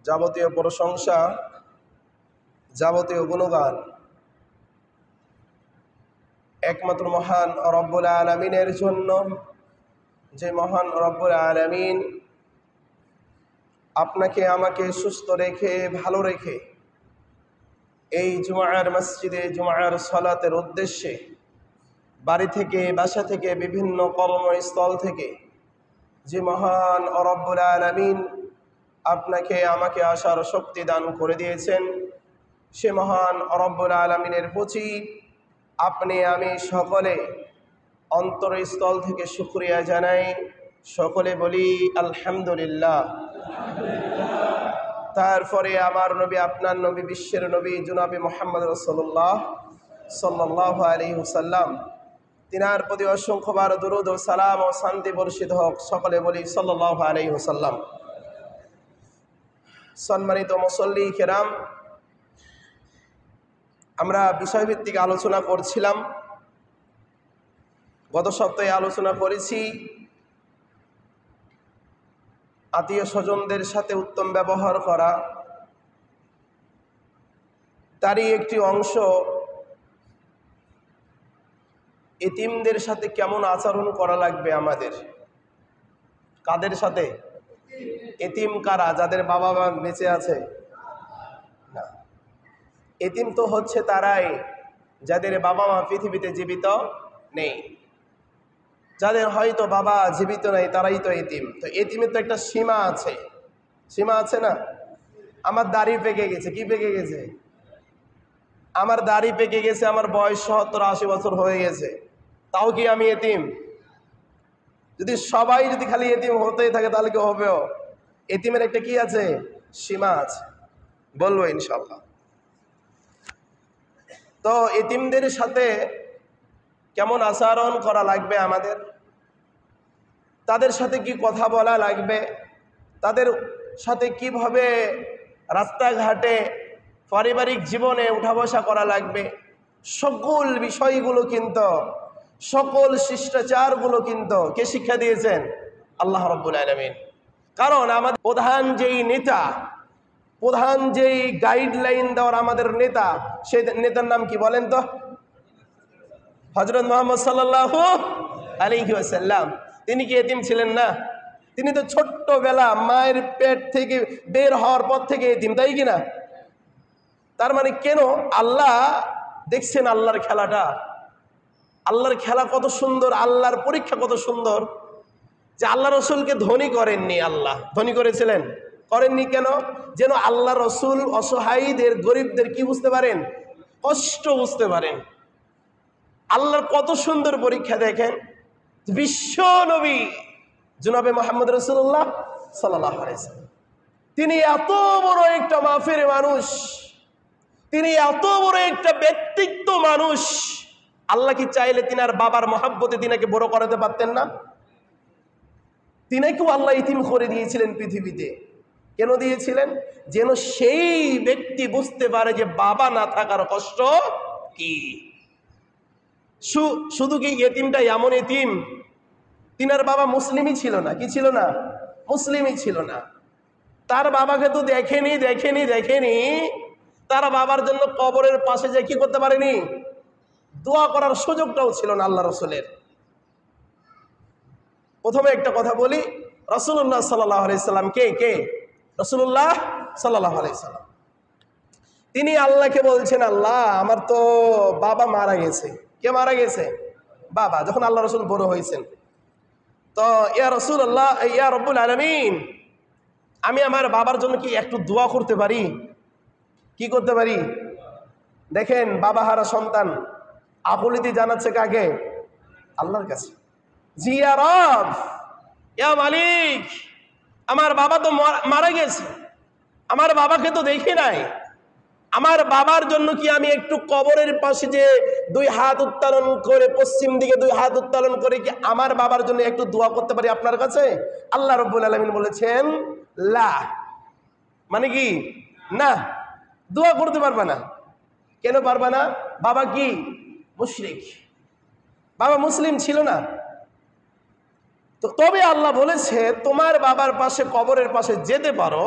যাবতীয় প্রশংসা, যাবতীয় গুণগান একমাত্র মহান রব্বুল আলামিনের জন্য, যে মহান রব্বুল আলামিন আপনাকে আমাকে সুস্থ রেখে ভালো রেখে এই জুমার মসজিদে জুমার সালাতের উদ্দেশ্যে বাড়ি থেকে, বাসা থেকে, বিভিন্ন কর্মস্থল থেকে যে মহান রব্বুল আলামিন আপনাকে আমাকে আসার শক্তি দান করে দিয়েছেন, সে মহান রব্বুল আলামিনের প্রতি আপনি আমি সকলে অন্তরস্থল থেকে শুকরিয়া জানাই। সকলে বলি আলহামদুলিল্লাহ। তারপরে আমার নবী, আপনার নবী, বিশ্বের নবী জনাবে মুহাম্মদ রাসূলুল্লাহ সাল্লাল্লাহু আলাইহি ওয়াসাল্লাম, তিনার প্রতি অসংখ্যবার দুরূদ ও সালাম ও শান্তি বর্ষিত হোক। সকলে বলি সাল্লাল্লাহু আলাইহি ওয়াসাল্লাম। সম্মানিত মুসল্লি কেরাম, আমরা বিষয়ভিত্তিক আলোচনা করছিলাম। গত সপ্তাহে আলোচনা করেছি আত্মীয় স্বজনদের সাথে উত্তম ব্যবহার করা। তারই একটি অংশ এতিমদের সাথে কেমন আচরণ করা লাগবে আমাদের। কাদের সাথে? এতিম কারা? যাদের বাবা মা বেঁচে আছে না। এতিম তো হচ্ছে তারাই যাদের বাবা মা পৃথিবীতে জীবিত নেই। যাদের হয়তো বাবা জীবিত নেই তারাই তো এতিম। তো এতিমের তো একটা সীমা আছে, সীমা আছে না? আমার দাড়ি পেকে গেছে। কি পেকে গেছে? আমার দাড়ি পেকে গেছে, আমার বয়স 70-80 বছর হয়ে গেছে, তাও কি আমি এতিম? যদি সবাই যদি খালি এতিম হতেই থাকে তাহলে কি হবেও? এতিমের একটা কি আছে? সীমা আছে, বলবো ইনশাল্লাহ। তো এতিমদের সাথে কেমন আচরণ করা লাগবে আমাদের, তাদের সাথে কি কথা বলা লাগবে, তাদের সাথে কিভাবে রাস্তাঘাটে পারিবারিক জীবনে উঠা বসা করা লাগবে, সকল বিষয়গুলো কিন্তু, সকল শিষ্টাচারগুলো কিন্তু কে শিক্ষা দিয়েছেন? আল্লাহ রাব্বুল আলামিন। কারণ আমাদের প্রধান যেই নেতা, প্রধান যেই গাইডলাইন দেওয়ার আমাদের নেতা, সেই নেতার নাম কি বলেন তো? হযরত মুহাম্মদ সাল্লাল্লাহু আলাইহি ওয়াসাল্লাম। তিনি কি এতিম ছিলেন না? তিনি তো ছোট্টবেলা মায়ের পেট থেকে বের হওয়ার পর থেকে এতিম, তাই কি না? তার মানে কেন? আল্লাহ দেখছেন আল্লাহর খেলাটা, আল্লাহর খেলা কত সুন্দর, আল্লাহর পরীক্ষা কত সুন্দর, যে আল্লাহ রসুলকে ধনী করেননি। আল্লাহ ধনী করেছিলেন, করেননি কেন? যেন আল্লাহ রসুল অসহায়ীদের, গরিবদের কি বুঝতে পারেন? কষ্ট বুঝতে পারেন। আল্লাহর কত সুন্দর পরীক্ষা দেখেন। বিশ্ব নবী জনাবে মুহাম্মদ রাসূলুল্লাহ সাল্লাল্লাহু আলাইহি ওয়াসাল্লাম, তিনি এত বড় একটা মাফের মানুষ, তিনি এত বড় একটা ব্যক্তিত্ব মানুষ, আল্লাহ কি চাইলে তিনার বাবার মহাব্বতে তিনাকে বড় করাতে পারতেন না? তিনাকেও আল্লাহ ইতিম করে দিয়েছিলেন পৃথিবীতে। কেন দিয়েছিলেন? যেন সেই ব্যক্তি বুঝতে পারে যে বাবা না থাকার কষ্ট কি। শুধু কি এতিমটা এমন এতিম, তিনার বাবা মুসলিমই ছিল না? কি ছিল না? মুসলিমই ছিল না। তার বাবাকে তো দেখেনি, তার বাবার জন্য কবরের পাশে যে কি করতে পারেনি? দোয়া করার সুযোগটাও ছিল না আল্লাহ রসুলের। প্রথমে একটা কথা বলি, রাসূলুল্লাহ সাল্লাল্লাহু আলাইহি সাল্লাম কে? রাসূলুল্লাহ সাল্লাল্লাহু আলাইহি সাল্লাম। তিনি আল্লাহকে বলছেন, আল্লাহ আমার তো বাবা মারা গেছে। কে মারা গেছে? বাবা। যখন আল্লাহ রসুল বড় হয়েছেন, তো ইয়া রাসূলুল্লাহ, ইয়া রব্বুল আলামিন, আমি আমার বাবার জন্য কি একটু দোয়া করতে পারি? কি করতে পারি? দেখেন, বাবা হারা সন্তান আকুলিতি জানাচ্ছে কাকে? আল্লাহর কাছে। জি ইয়া রব, ইয়া মালিক, আমার বাবা তো মারা গেছে, আমার বাবাকে তো দেখি নাই, আমার বাবার জন্য কি আমি একটু কবরের পাশে যে দুই হাত উত্তোলন করে, পশ্চিম দিকে দুই হাত উত্তোলন করে কি আমার বাবার জন্য একটু দোয়া করতে পারি আপনার কাছে? আল্লাহ রাব্বুল আলামিন বলেছেন লা, মানে কি? না, দোয়া করতে পারবে না। কেন পারবে না? বাবা কি? মুশরিক, বাবা মুসলিম ছিল না। তো তবে আল্লাহ বলেছে তোমার বাবার পাশে, কবরের পাশে যেতে পারো,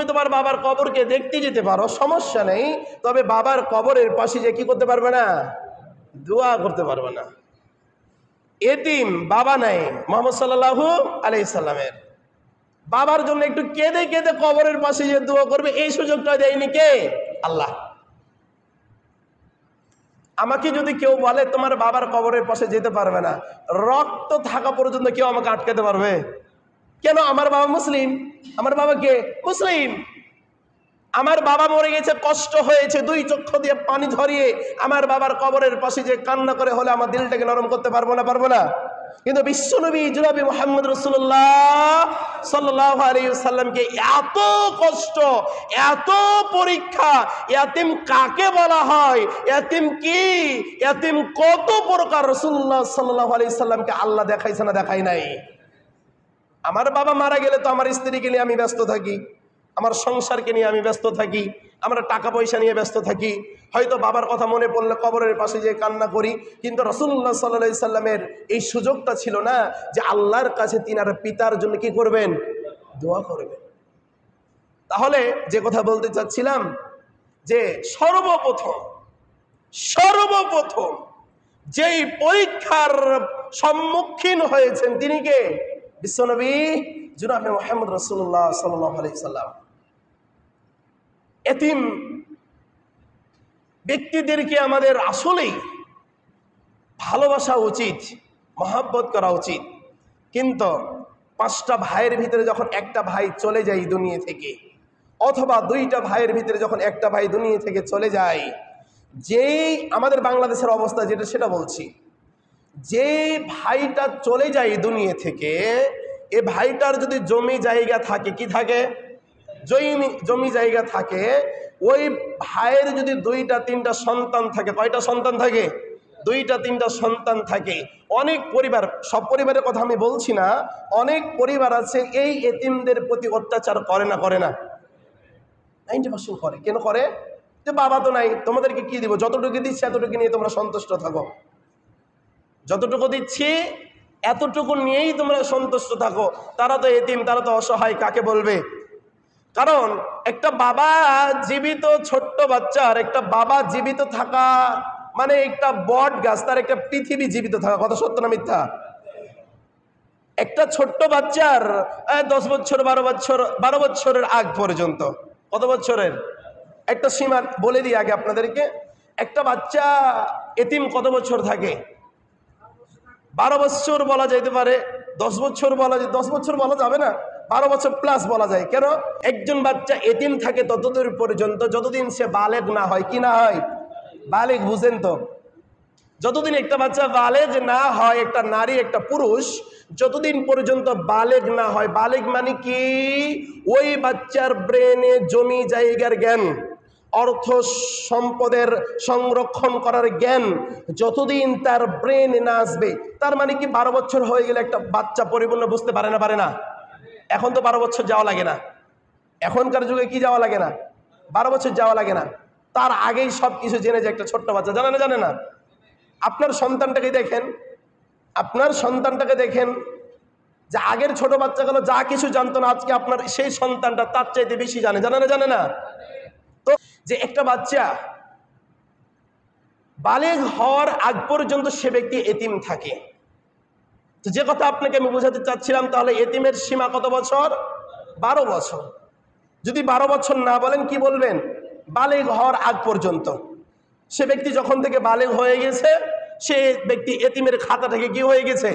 তুমি তোমার বাবার কবরকে দেখতে যেতে পারো, সমস্যা নেই, তবে বাবার কবরের পাশে যে কি করতে পারবে না? দোয়া করতে পারবে না। এতিম বাবা নাই মুহাম্মদ সাল্লাল্লাহু আলাইহি সাল্লামের, বাবার জন্য একটু কেঁদে কেঁদে কবরের পাশে যে দোয়া করবে এই সুযোগটা দেয়নি কে? আল্লাহ। আমাকে যদি কেউ বলে তোমার বাবার কবরের পাশে যেতে পারবে না, রক্ত থাকা পর্যন্ত কেউ আমাকে আটকাতে পারবে? কেন? আমার বাবা মুসলিম। আমার বাবা কে? মুসলিম। আমার বাবা মরে গেছে, কষ্ট হয়েছে, দুই চক্ষু দিয়ে পানি ঝরিয়ে আমার বাবার কবরের পাশে যে কান্না করে হলে আমার দিলটাকে নরম করতে পারবো না? পারবো না। কিন্তু বিশ্বনবী জনাবে মুহাম্মদ রাসূলুল্লাহ সাল্লাল্লাহু আলাইহি ওয়াসাল্লামকে এত কষ্ট, এত পরীক্ষা, ইয়াতিম কাকে বলা হয়, ইয়াতিম কি, ইয়াতিম কত প্রকার, রাসূলুল্লাহ সাল্লাল্লাহু আলাইহি ওয়াসাল্লামকে আল্লাহ দেখাইছে না দেখাই নাই? আমার বাবা মারা গেলে তো আমার স্ত্রীকে নিয়ে আমি ব্যস্ত থাকি, আমার সংসারকে নিয়ে আমি ব্যস্ত থাকি, আমরা টাকা পয়সা নিয়ে ব্যস্ত থাকি, হয়তো বাবার কথা মনে পড়লে কবরের পাশে যে কান্না করি। কিন্তু রাসূলুল্লাহ সাল্লাল্লাহু আলাইহি সাল্লামের এই সুযোগটা ছিল না যে আল্লাহর কাছে তিনার পিতার জন্য কি করবেন? দোয়া করবেন। তাহলে যে কথা বলতে চাচ্ছিলাম যে সর্বপ্রথম যেই পরীক্ষার সম্মুখীন হয়েছেন তিনি কে? বিশ্বনবী জনাবে মুহাম্মদ রাসূলুল্লাহ সাল্লাল্লাহু আলাইহি সাল্লাম। এতিম ব্যক্তিদেরকে আমাদের আসলেই ভালোবাসা উচিত, মহব্বত করা উচিত। কিন্তু 5টা ভাইয়ের ভিতরে যখন একটা ভাই চলে যায় দুনিয়া থেকে, অথবা 2টা ভাইয়ের ভিতরে যখন একটা ভাই দুনিয়া থেকে চলে যায়, যেই আমাদের বাংলাদেশের অবস্থা যেটা সেটা বলছি, যে ভাইটা চলে যায় দুনিয়া থেকে, এ ভাইটার যদি জমি জায়গা থাকে, কি থাকে? জমি জায়গা থাকে, ওই ভাইয়ের যদি 2টা 3টা সন্তান থাকে, কয়টা সন্তান থাকে? 2টা 3টা সন্তান থাকে। অনেক পরিবার, সব পরিবারের কথা আমি বলছি না, অনেক পরিবার আছে এই এতিমদের প্রতি অত্যাচার করে না? করে না? 90% করে। কেন করে? যে বাবা তো নাই, তোমাদেরকে কি দিব, যতটুকু দিচ্ছি এতটুকু নিয়ে তোমরা সন্তুষ্ট থাকো, যতটুকু দিচ্ছি এতটুকু নিয়েই তোমরা সন্তুষ্ট থাকো। তারা তো এতিম, তারা তো অসহায়, কাকে বলবে? কারণ একটা বাবা জীবিত, ছোট্ট বাচ্চার একটা বাবা জীবিত থাকা মানে একটা বট গাছ, তার একটা পৃথিবী জীবিত থাকা। কথা সত্য না মিথ্যা? একটা ছোট্ট বাচ্চার 10 বছর 12 বছরের আগ পর্যন্ত, কত বছরের একটা সীমা বলে দিই আগে আপনাদেরকে। একটা বাচ্চা এতিম কত বছর থাকে? 12 বছর বলা যাইতে পারে, 10 বছর বলা যায়, 10 বছর বলা যাবে না, 12 বছর প্লাস বলা যায়। কেন? একজন বাচ্চা এতিম থাকে ততদূর পর্যন্ত যতদিন সে বালেগ না হয়। কি না হয়? বালেগ, বুঝেন তো? যতদিন একটা বাচ্চা বালেগ না হয়, একটা নারী একটা পুরুষ যতদিন পর্যন্ত বালেগ না হয়, বালেগ মানে কি? ওই বাচ্চার ব্রেনে জমি জায়গার জ্ঞান, অর্থ সম্পদের সংরক্ষণ করার জ্ঞান যতদিন তার ব্রেন না আসবে, তার মানে কি 12 বছর হয়ে গেলে একটা বাচ্চা পরিপূর্ণ বুঝতে পারে না? পারে না? এখন তো 12 বছর যাওয়া লাগে না, এখনকার যুগে কি যাওয়া লাগে না? 12 বছর যাওয়া লাগে না, তার আগেই সব কিছু জেনে যায় একটা ছোট্ট বাচ্চা। জানে না? জানে না? আপনার সন্তানটাকে দেখেন, আপনার সন্তানটাকে দেখেন, যে আগের ছোট বাচ্চাগুলো যা কিছু জানতো না, আজকে আপনার সেই সন্তানটা তার চাইতে বেশি জানে। জানে না? জানে না? তো যে একটা বাচ্চা বালেগ হওয়ার আগ পর্যন্ত সে ব্যক্তি এতিম থাকে। তো যে কথা আপনাকে আমি বোঝাতে চাচ্ছিলাম, তাহলে এতিমের সীমা কত বছর? 12 বছর। যদি 12 বছর না বলেন কি বলবেন? বালেগ হওয়ার আগ পর্যন্ত। সে ব্যক্তি যখন থেকে বালেগ হয়ে গেছে, সে ব্যক্তি এতিমের খাতা থেকে কি হয়ে গেছে?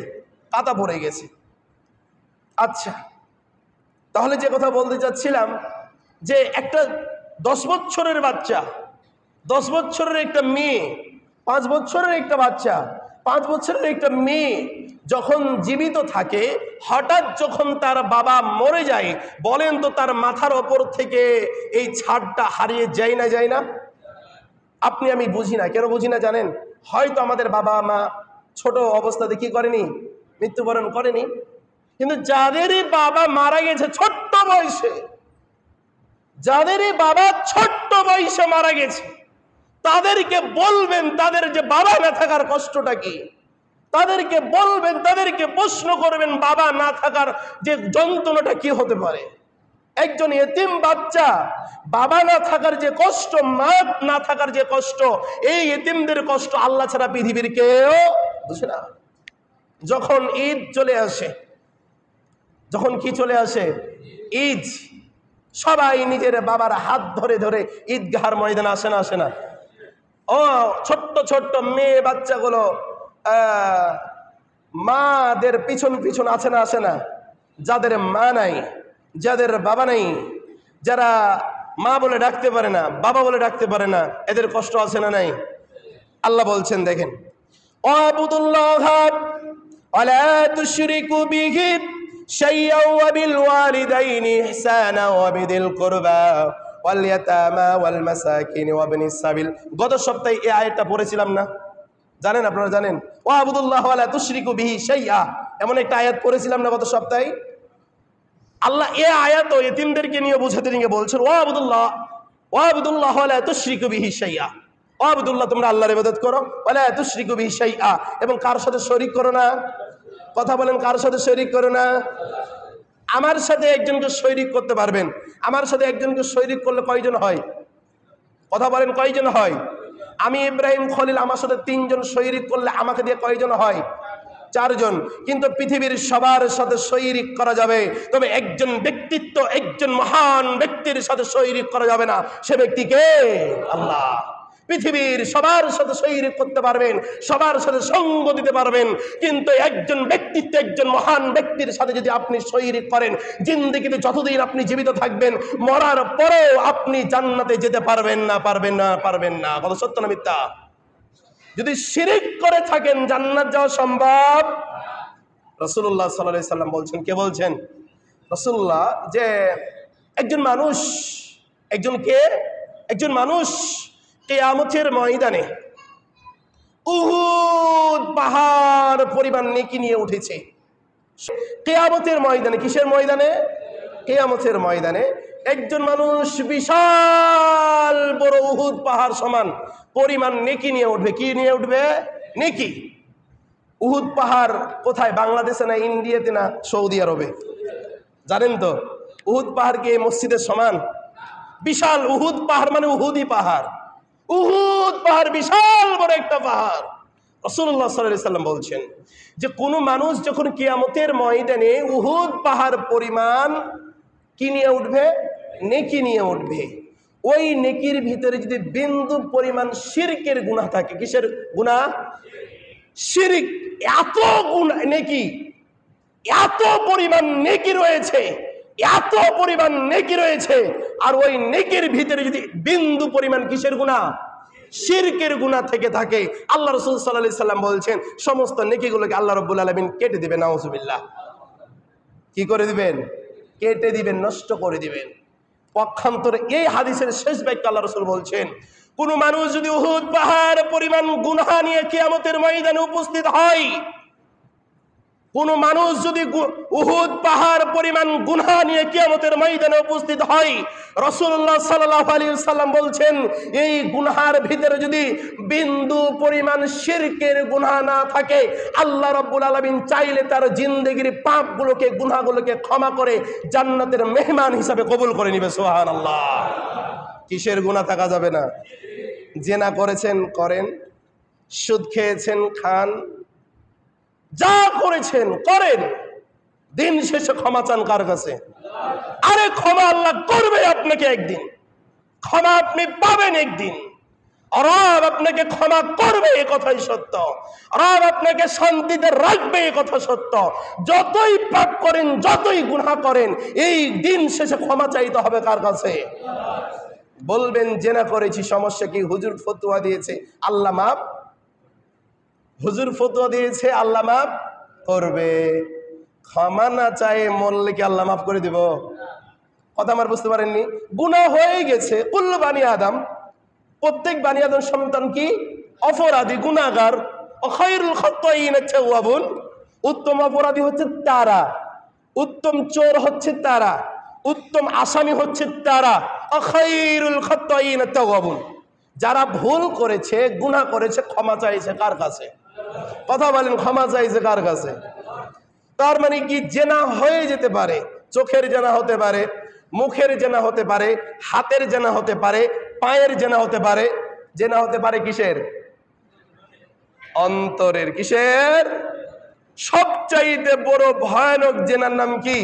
কাতা পড়ে গেছে। আচ্ছা, তাহলে যে কথা বলতে চাচ্ছিলাম যে একটা 10 বছরের বাচ্চা, 10 বছরের একটা মেয়ে, 5 বছরের একটা বাচ্চা, 5 বছরের একটা মেয়ে যখন জীবিত থাকে, হঠাৎ যখন তার বাবা মরে যায়, বলেন তো তার মাথার ওপর থেকে এই ছাদটা হারিয়ে যায় না? যায় না? আপনি আমি বুঝি না। কেন বুঝি না জানেন? হয়তো আমাদের বাবা মা ছোট অবস্থাতে কি করেনি? মৃত্যুবরণ করেনি। কিন্তু যাদেরই বাবা মারা গেছে ছোট্ট বয়সে, যাদেরই বাবা ছোট্ট বয়সে মারা গেছে, তাদেরকে বলবেন তাদের যে বাবা না থাকার কষ্টটা কি, তাদেরকে বলবেন, তাদেরকে প্রশ্ন করবেন বাবা না থাকার যে যন্ত্রণাটা কি হতে পারে। একজন এতিম বাচ্চা, বাবা না থাকার যে কষ্ট, মা না থাকার যে কষ্ট, এই এতিমদের কষ্ট আল্লাহ ছাড়া পৃথিবীর কেউ বুঝে না। যখন ঈদ চলে আসে, যখন কি চলে আসে, ঈদ, সবাই নিজের বাবার হাত ধরে ধরে ঈদগাহার ময়দানে আসে না, আসে না? ও ছোট্ট ছোট্ট মেয়ে বাচ্চাগুলো মাদের পিছন পিছন আসে না, আসে না? যাদের মা নাই, যাদের বাবা নাই, যারা মা বলে ডাকতে পারে না, বাবা বলে ডাকতে পারে না, এদের কষ্ট আছে না নাই? আল্লাহ বলছেন দেখেন, ওয়াবুদুল্লাহ ওয়ালা তুশরিকু বিহি শাইয়্যা ওয়া বিল ওয়ালিদাইনি ইহসানা ওয়া বিদিল কুরবা ওয়াল ইয়াতামা ওয়াল মাসাকিন ওয়া ইবনিস সাবিল। গত সপ্তাহে এই আয়াতটা পড়েছিলাম না? জানেন, আপনারা জানেন? ওয়াবুদুল্লাহ ওয়ালা তুশরিকু বিহি শাইয়্যা, এমন একটা আয়াত পড়েছিলাম না গত সপ্তাহে? আল্লাহ এই আয়াত এতিমদেরকে নিয়ে বোঝাতে নিয়ে বলছেন, ওয়াবুদুল্লাহ ওয়ালা তুশরিকু বিহি শাইয়্যা, ওয়াবুদুল্লাহ, তোমরা আল্লাহর ইবাদত করো, ওয়ালা তুশরিকু বিহি শাইয়্যা, এবং কার সাথে শরীক করো না। কথা বলেন, কার সাথে শরীক করো না? আমার সাথে একজনকে শরীক করতে পারবেন, আমার সাথে একজনকে শরীক করলে কয়জন হয়? কথা বলেন, কয়জন হয়? আমি ইব্রাহিম খলিল, আমার সাথে 3 জন শরীক করলে আমাকে দিয়ে কয়জন হয়? 4 জন। কিন্তু পৃথিবীর সবার সাথে শরীক করা যাবে, তবে একজন ব্যক্তিত্ব, একজন মহান ব্যক্তির সাথে শরীক করা যাবে না। সে ব্যক্তিকে আল্লাহ। পৃথিবীর সবার সাথে শরীক করতে পারবেন, সবার সাথে সঙ্গ দিতে পারবেন, কিন্তু একজন ব্যক্তিত্ব, একজন মহান ব্যক্তির সাথে যদি আপনি শরীক করেন, জিন্দেগিতে যতদিন আপনি জীবিত থাকবেন, মরার পরেও আপনি জান্নাতে যেতে পারবেন না, পারবেন না, পারবেন না। কথা সত্য না মিথ্যা? যদি শিরিক করে থাকেন জান্নাত যাওয়া সম্ভব? রাসূলুল্লাহ সাল্লাল্লাহু আলাইহি সাল্লাম বলছেন, কে বলছেন? রাসূলুল্লাহ, যে একজন মানুষ, একজন মানুষ কিয়ামতের ময়দানে উহুদ পাহাড় পরিমাণ নেকি নিয়ে উঠেছে। কিয়ামতের ময়দানে, কিসের ময়দানে? কিয়ামতের ময়দানে একজন মানুষ বিশাল বড় উহুদ পাহাড় সমান পরিমাণ নেকি নিয়ে উঠবে। কি নিয়ে উঠবে? নেকি। উহুদ পাহাড় কোথায়? বাংলাদেশে না, ইন্ডিয়াতে না, সৌদি আরবে? জানেন তো? উহুদ পাহাড় কি মসজিদের সমান? বিশাল উহুদ পাহাড় মানে উহুদি পাহাড়। উহুদ পাহাড় বিশাল বড় একটা পাহাড়। রাসূলুল্লাহ সাল্লাল্লাহু আলাইহি সাল্লাম বলছেন যে কোন মানুষ যখন কিয়ামতের ময়দানে উহুদ পাহাড় পরিমাণ কি নিয়ে উঠবে? নেকি নিয়ে উঠবে। ওই নেকির ভিতরে যদি বিন্দু পরিমাণ শিরকের গুনাহ থাকে। কিসের গুনাহ? শিরক। এত গুনাহ, নেকি, এত পরিমাণ নেকি রয়েছে, এত পরিমাণ নেকি রয়েছে, আর ওই নেকির ভিতরে যদি বিন্দু পরিমাণ কিসের গুনাহ? শিরকের গুনাহ থেকে থাকে, আল্লাহ রাসূল সাল্লাল্লাহু আলাইহি সাল্লাম বলছেন সমস্ত নেকিগুলোকে আল্লাহ রাব্বুল আলামিন কেটে দিবেন। নাউজুবিল্লাহ। কি করে দিবেন? কেটে দিবেন, নষ্ট করে দিবেন। পক্ষান্তরে এই হাদিসের শেষ বাক্য আল্লাহ রাসূল বলছেন, কোন মানুষ যদি উহুদ পাহাড় পরিমাণ গুনাহ নিয়ে কিয়ামতের ময়দানে উপস্থিত হয়, কোন মানুষ যদি উহুদ পাহাড় পরিমাণ গুনাহ নিয়ে কিয়ামতের ময়দানে উপস্থিত হয়, রাসূলুল্লাহ সাল্লাল্লাহু আলাইহি ওয়াসাল্লাম বলছেন এই গুনাহের ভিতরে যদি বিন্দু পরিমাণ শিরকের গুনাহ না থাকে, আল্লাহ রাব্বুল আলামিন চাইলে তার জিন্দেগির পাপগুলোকে, গুনাহগুলোকে ক্ষমা করে জান্নাতের মেহমান হিসাবে কবুল করে নেবে। সুবহানাল্লাহ। কিসের গুনাহ থাকা যাবে না? জিনা করেছেন করেন, সুদ খেয়েছেন খান, যা করেছেন করেন, দিন শেষে ক্ষমা চান কার কাছে? আরে ক্ষমা আল্লাহ করবে আপনাকে একদিন, ক্ষমা আপনি পাবেন একদিন। রব আপনাকে ক্ষমা করবে, এ কথাই সত্য। রব আপনাকে শান্তিতে রাখবে, এ কথা সত্য। যতই পাপ করেন, যতই গুনাহ করেন, এই দিন শেষে ক্ষমা চাইতে হবে কার কাছে? বলবেন জেনা করেছি, সমস্যা কি? হুজুর ফতোয়া দিয়েছে আল্লাহ মাফ, হুজুর ফতোয়া দিয়েছে আল্লাহ মাফ করবে। ক্ষমা না চায় মরলে কি আল্লাহ মাফ করে দিব? কথা আমার বুঝতে পারেননি? গুনাহ হয়ে গেছে। কুল্লু বানি আদম, প্রত্যেক বানি আদম সন্তান কি? অপরাধী, গুনাহগার। খায়রুল খাত্তাইয়িনা তাওয়াবুন, উত্তম অপরাধী হচ্ছে তারা, উত্তম চোর হচ্ছে তারা, উত্তম আসামি হচ্ছে তারা। খায়রুল খাত্তাইয়িনা তাওয়াবুন, যারা ভুল করেছে, গুনাহ করেছে, ক্ষমা চাইছে কার কাছে? কথা বলেন, ক্ষমা চাইছে কার কাছে? তার মানে কি? জেনা হয়ে যেতে পারে, চোখের জেনা হতে পারে, মুখের জেনা হতে পারে, হাতের জেনা হতে পারে, পায়ের জেনা হতে পারে। জেনা হতে পারে কিসের? অন্তরের। কিসের? সবচাইতে বড় ভয়ানক জেনার নাম কি?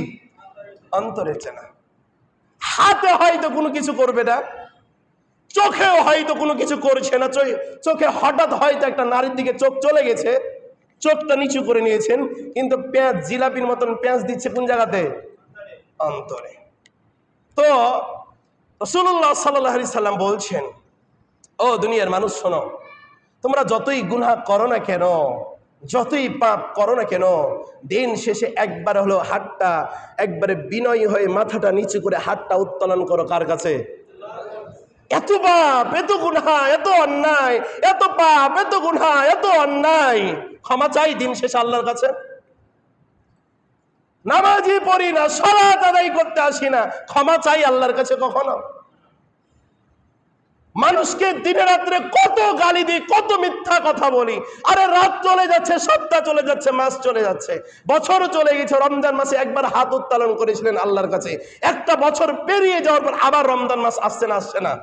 অন্তরের জেনা। হাতে হয়তো কোনো কিছু করবে না, চোখেও হয়তো কোনো কিছু করছে না, চোখে হঠাৎ হয়তো একটা নারীর দিকে চোখ চলে গেছে, চোখটা নিচু করে নিয়েছেন, কিন্তু পেঁয়াজ জিলাপির মতন পেঁয়াজ দিচ্ছে কোন জায়গাতে? অন্তরে। তো রাসূলুল্লাহ সাল্লাল্লাহু আলাইহি সাল্লাম বলছেন, ও দুনিয়ার মানুষ শোনো, তোমরা যতই গুনাহ করো না কেন, যতই পাপ করো না কেন, দিন শেষে একবার হলো হাতটা একবারে বিনয়ী হয়ে মাথাটা নিচু করে হাতটা উত্তোলন করো কার কাছে? এত পাপ, এত গুনাহ, এত অন্যায়, এত পাপ, এত গুনাহ, এত অন্যায়, ক্ষমা চাই দিন শেষে আল্লাহর কাছে। নামাজই পড়ি না, সালাত আদায় করতে আসি না, ক্ষমা চাই আল্লাহর কাছে কখনো? মানুষকে দিনে রাত্রে কত গালি দিই, কত মিথ্যা কথা বলি। আরে রাত চলে যাচ্ছে, সপ্তাহ চলে যাচ্ছে, মাস চলে যাচ্ছে, বছর চলে গেছে। রমজান মাসে একবার হাত উত্তোলন করেছিলেন আল্লাহর কাছে, একটা বছর পেরিয়ে যাওয়ার পর আবার রমজান মাস আসছে না, আসছে না।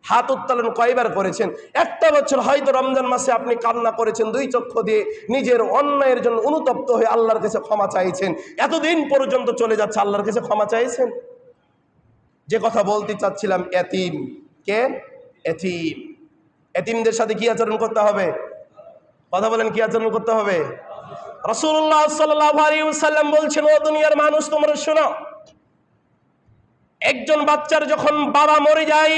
হাত উত্তোলন কয়বার করেছেন? একটা বছর হয়তো রমজান মাসে আপনি কান্না করেছেন, দুই চক্ষু দিয়ে নিজের অন্যায়ের জন্য অনুতপ্ত হয়ে আল্লাহর কাছে ক্ষমা চাইছেন। এতদিন পর্যন্ত চলে যাচ্ছে, আল্লাহর কাছে ক্ষমা চাইছেন? যে কথা বলতে চাচ্ছিলাম, এতিম। কে? এতিম। এতিমদের সাথে কি আচরণ করতে হবে? কথা বলেন, কি আচরণ করতে হবে? রাসূলুল্লাহ সাল্লাল্লাহু আলাইহি ওয়াসাল্লাম বলছেন, ও দুনিয়ার মানুষ তোমরা শোনো, একজন বাচ্চার যখন বাবা মরে যায়,